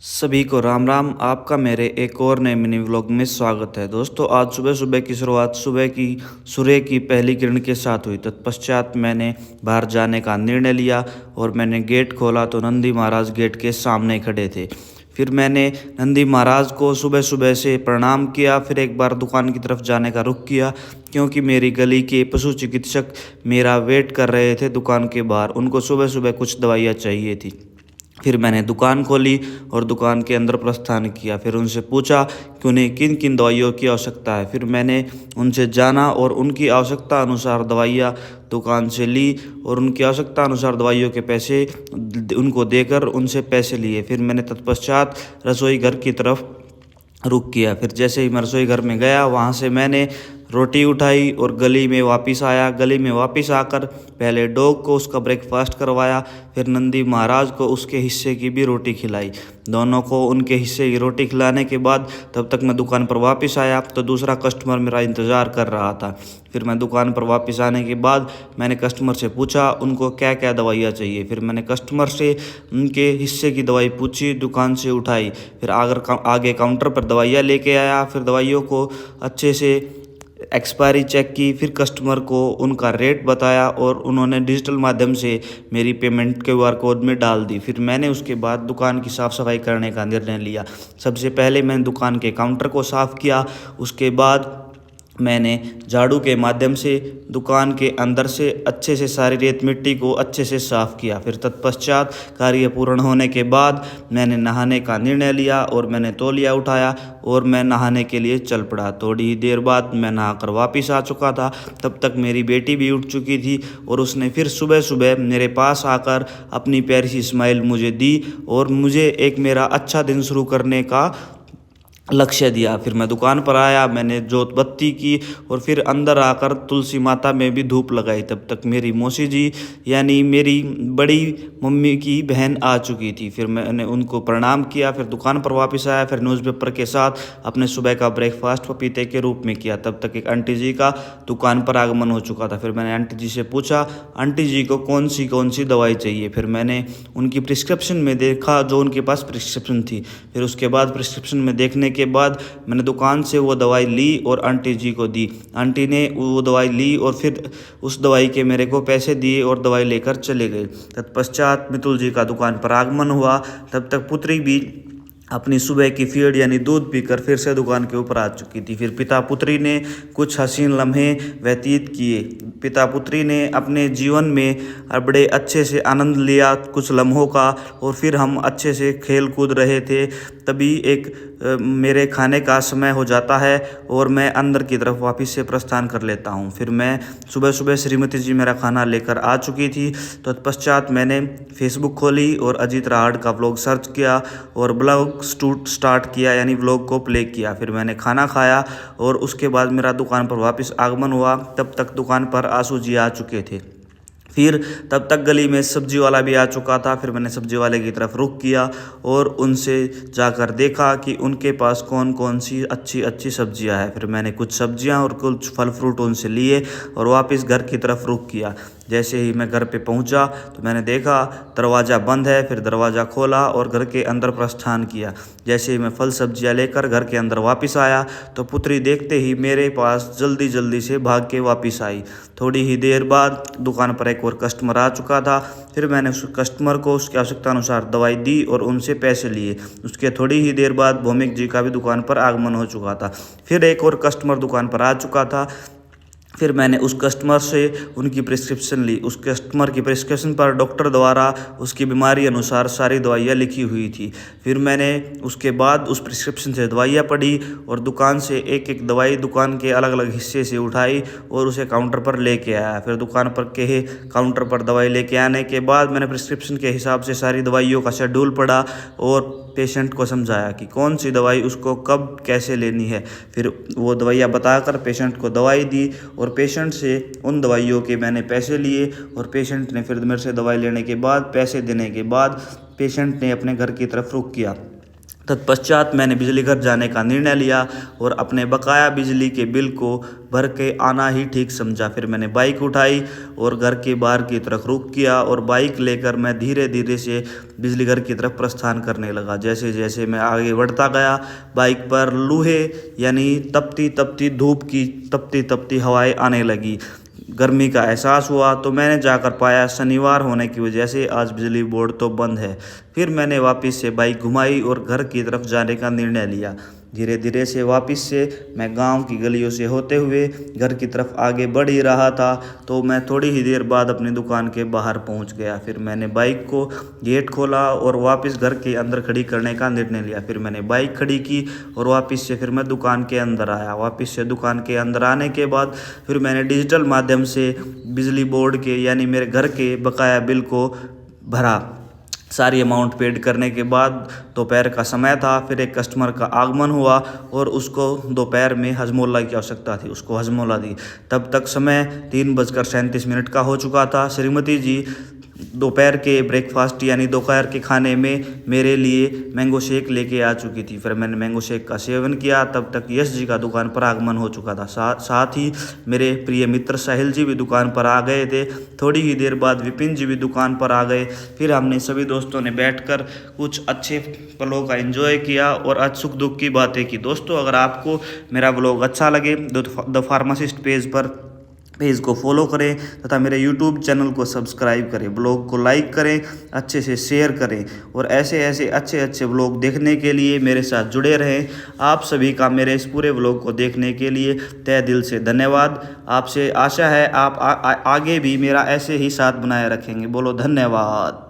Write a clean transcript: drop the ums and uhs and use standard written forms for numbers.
सभी को राम राम। आपका मेरे एक और नए मिनी व्लॉग में स्वागत है। दोस्तों, आज सुबह सुबह की शुरुआत सुबह की सूर्य की पहली किरण के साथ हुई। तत्पश्चात मैंने बाहर जाने का निर्णय लिया और मैंने गेट खोला तो नंदी महाराज गेट के सामने खड़े थे। फिर मैंने नंदी महाराज को सुबह सुबह से प्रणाम किया। फिर एक बार दुकान की तरफ जाने का रुख किया, क्योंकि मेरी गली के पशु चिकित्सक मेरा वेट कर रहे थे दुकान के बाहर। उनको सुबह सुबह कुछ दवाइयाँ चाहिए थी। फिर मैंने दुकान खोली और दुकान के अंदर प्रस्थान किया। फिर उनसे पूछा कि उन्हें किन किन दवाइयों की आवश्यकता है। फिर मैंने उनसे जाना और उनकी आवश्यकता अनुसार दवाइयाँ दुकान से ली और उनकी आवश्यकता अनुसार दवाइयों के पैसे उनको देकर उनसे पैसे लिए। फिर मैंने तत्पश्चात रसोई घर की तरफ रुक किया। फिर जैसे ही मैं रसोई घर में गया, वहाँ से मैंने रोटी उठाई और गली में वापस आया। गली में वापस आकर पहले डॉग को उसका ब्रेकफास्ट करवाया, फिर नंदी महाराज को उसके हिस्से की भी रोटी खिलाई। दोनों को उनके हिस्से की रोटी खिलाने के बाद तब तक मैं दुकान पर वापस आया तो दूसरा कस्टमर मेरा इंतज़ार कर रहा था। फिर मैं दुकान पर वापस आने के बाद मैंने कस्टमर से पूछा उनको क्या क्या दवाइयाँ चाहिए। फिर मैंने कस्टमर से उनके हिस्से की दवाई पूछी, दुकान से उठाई। फिर आगे काउंटर पर दवाइयाँ लेके आया। फिर दवाइयों को अच्छे से एक्सपायरी चेक की। फिर कस्टमर को उनका रेट बताया और उन्होंने डिजिटल माध्यम से मेरी पेमेंट QR कोड में डाल दी। फिर मैंने उसके बाद दुकान की साफ़ सफाई करने का निर्णय लिया। सबसे पहले मैंने दुकान के काउंटर को साफ़ किया। उसके बाद मैंने झाड़ू के माध्यम से दुकान के अंदर से अच्छे से सारी रेत मिट्टी को अच्छे से साफ़ किया। फिर तत्पश्चात कार्य पूर्ण होने के बाद मैंने नहाने का निर्णय लिया और मैंने तौलिया उठाया और मैं नहाने के लिए चल पड़ा। थोड़ी ही देर बाद मैं नहाकर वापस आ चुका था। तब तक मेरी बेटी भी उठ चुकी थी और उसने फिर सुबह सुबह मेरे पास आकर अपनी प्यारी सी स्माइल मुझे दी और मुझे एक मेरा अच्छा दिन शुरू करने का लक्ष्य दिया। फिर मैं दुकान पर आया, मैंने जोत बत्ती की और फिर अंदर आकर तुलसी माता में भी धूप लगाई। तब तक मेरी मौसी जी यानी मेरी बड़ी मम्मी की बहन आ चुकी थी। फिर मैंने उनको प्रणाम किया। फिर दुकान पर वापस आया। फिर न्यूज़पेपर के साथ अपने सुबह का ब्रेकफास्ट पपीते के रूप में किया। तब तक एक आंटी जी का दुकान पर आगमन हो चुका था। फिर मैंने आंटी जी से पूछा आंटी जी को कौन सी दवाई चाहिए। फिर मैंने उनकी प्रिस्क्रिप्शन में देखा जो उनके पास प्रिस्क्रिप्शन थी। फिर उसके बाद प्रिस्क्रिप्शन में देखने के बाद मैंने दुकान से वो दवाई ली और आंटी जी को दी। आंटी ने वो दवाई ली और फिर उस दवाई के मेरे को पैसे दिए और दवाई लेकर चले गए। तत्पश्चात मितुल जी का दुकान पर आगमन हुआ। तब तक पुत्री भी अपनी सुबह की फीड यानी दूध पीकर फिर से दुकान के ऊपर आ चुकी थी। फिर पिता पुत्री ने कुछ हसीन लम्हे व्यतीत किए। पिता पुत्री ने अपने जीवन में बड़े अच्छे से आनंद लिया कुछ लम्हों का और फिर हम अच्छे से खेल कूद रहे थे। तभी एक मेरे खाने का समय हो जाता है और मैं अंदर की तरफ वापस से प्रस्थान कर लेता हूँ। फिर मैं सुबह सुबह श्रीमती जी मेरा खाना लेकर आ चुकी थी। तो तत्पश्चात मैंने फेसबुक खोली और अजीत राहड़ का व्लॉग सर्च किया और ब्लॉग स्टार्ट किया यानी व्लॉग को प्ले किया। फिर मैंने खाना खाया और उसके बाद मेरा दुकान पर वापस आगमन हुआ। तब तक दुकान पर आंसू जी आ चुके थे। फिर तब तक गली में सब्जी वाला भी आ चुका था। फिर मैंने सब्जी वाले की तरफ रुख किया और उनसे जाकर देखा कि उनके पास कौन कौन सी अच्छी अच्छी सब्जियां हैं। फिर मैंने कुछ सब्जियां और कुछ फल फ्रूट उनसे लिए और वापस घर की तरफ रुख किया। जैसे ही मैं घर पे पहुंचा तो मैंने देखा दरवाज़ा बंद है। फिर दरवाज़ा खोला और घर के अंदर प्रस्थान किया। जैसे ही मैं फल सब्जियां लेकर घर के अंदर वापस आया तो पुत्री देखते ही मेरे पास जल्दी जल्दी से भाग के वापस आई। थोड़ी ही देर बाद दुकान पर एक और कस्टमर आ चुका था। फिर मैंने उस कस्टमर को उसकी आवश्यकता अनुसार दवाई दी और उनसे पैसे लिए। उसके थोड़ी ही देर बाद भौमिक जी का भी दुकान पर आगमन हो चुका था। फिर एक और कस्टमर दुकान पर आ चुका था। फिर मैंने उस कस्टमर से उनकी प्रिस्क्रिप्शन ली। उस कस्टमर की प्रिस्क्रिप्शन पर डॉक्टर द्वारा उसकी बीमारी अनुसार सारी दवाइयाँ लिखी हुई थी। फिर मैंने उसके बाद उस प्रिस्क्रिप्शन से दवाइयाँ पढ़ी और दुकान से एक एक दवाई दुकान के अलग अलग हिस्से से उठाई और उसे काउंटर पर लेके आया। फिर दुकान पर के काउंटर पर दवाई लेके आने के बाद मैंने प्रिस्क्रिप्शन के हिसाब से सारी दवाइयों का शेड्यूल पढ़ा और पेशेंट को समझाया कि कौन सी दवाई उसको कब कैसे लेनी है। फिर वो दवाइयाँ बताकर पेशेंट को दवाई दी और पेशेंट से उन दवाइयों के मैंने पैसे लिए और पेशेंट ने फिर मेरे से दवाई लेने के बाद पैसे देने के बाद पेशेंट ने अपने घर की तरफ रुख किया। तत्पश्चात मैंने बिजली घर जाने का निर्णय लिया और अपने बकाया बिजली के बिल को भर के आना ही ठीक समझा। फिर मैंने बाइक उठाई और घर के बाहर की तरफ रुख किया और बाइक लेकर मैं धीरे धीरे से बिजली घर की तरफ प्रस्थान करने लगा। जैसे जैसे मैं आगे बढ़ता गया, बाइक पर लूहे यानी तपती तपती धूप की तपती तपती हवाएं आने लगी। गर्मी का एहसास हुआ तो मैंने जाकर पाया शनिवार होने की वजह से आज बिजली बोर्ड तो बंद है। फिर मैंने वापस से बाइक घुमाई और घर की तरफ जाने का निर्णय लिया। धीरे धीरे से वापस से मैं गांव की गलियों से होते हुए घर की तरफ आगे बढ़ ही रहा था तो मैं थोड़ी ही देर बाद अपनी दुकान के बाहर पहुंच गया। फिर मैंने बाइक को गेट खोला और वापस घर के अंदर खड़ी करने का निर्णय लिया। फिर मैंने बाइक खड़ी की और वापस से फिर मैं दुकान के अंदर आया। वापस से दुकान के अंदर आने के बाद फिर मैंने डिजिटल माध्यम से बिजली बोर्ड के यानी मेरे घर के बकाया बिल को भरा। सारी अमाउंट पेड करने के बाद दोपहर का समय था। फिर एक कस्टमर का आगमन हुआ और उसको दोपहर में हजमोला की आवश्यकता थी, उसको हजमोला दी। तब तक समय 3:37 का हो चुका था। श्रीमती जी दोपहर के ब्रेकफास्ट यानी दोपहर के खाने में मेरे लिए मैंगो शेक लेके आ चुकी थी। फिर मैंने मैंगो शेक का सेवन किया। तब तक यश जी का दुकान पर आगमन हो चुका था। साथ ही मेरे प्रिय मित्र साहिल जी भी दुकान पर आ गए थे। थोड़ी ही देर बाद विपिन जी भी दुकान पर आ गए। फिर हमने सभी दोस्तों ने बैठकर कुछ अच्छे पलों का एंजॉय किया और आज सुख दुख की बातें की। दोस्तों, अगर आपको मेरा व्लॉग अच्छा लगे द फार्मासिस्ट पेज को फॉलो करें तथा मेरे यूट्यूब चैनल को सब्सक्राइब करें, ब्लॉग को लाइक करें, अच्छे से शेयर करें और ऐसे ऐसे अच्छे अच्छे व्लॉग देखने के लिए मेरे साथ जुड़े रहें। आप सभी का मेरे इस पूरे व्लॉग को देखने के लिए तहे दिल से धन्यवाद। आपसे आशा है आप आगे भी मेरा ऐसे ही साथ बनाए रखेंगे। बोलो धन्यवाद।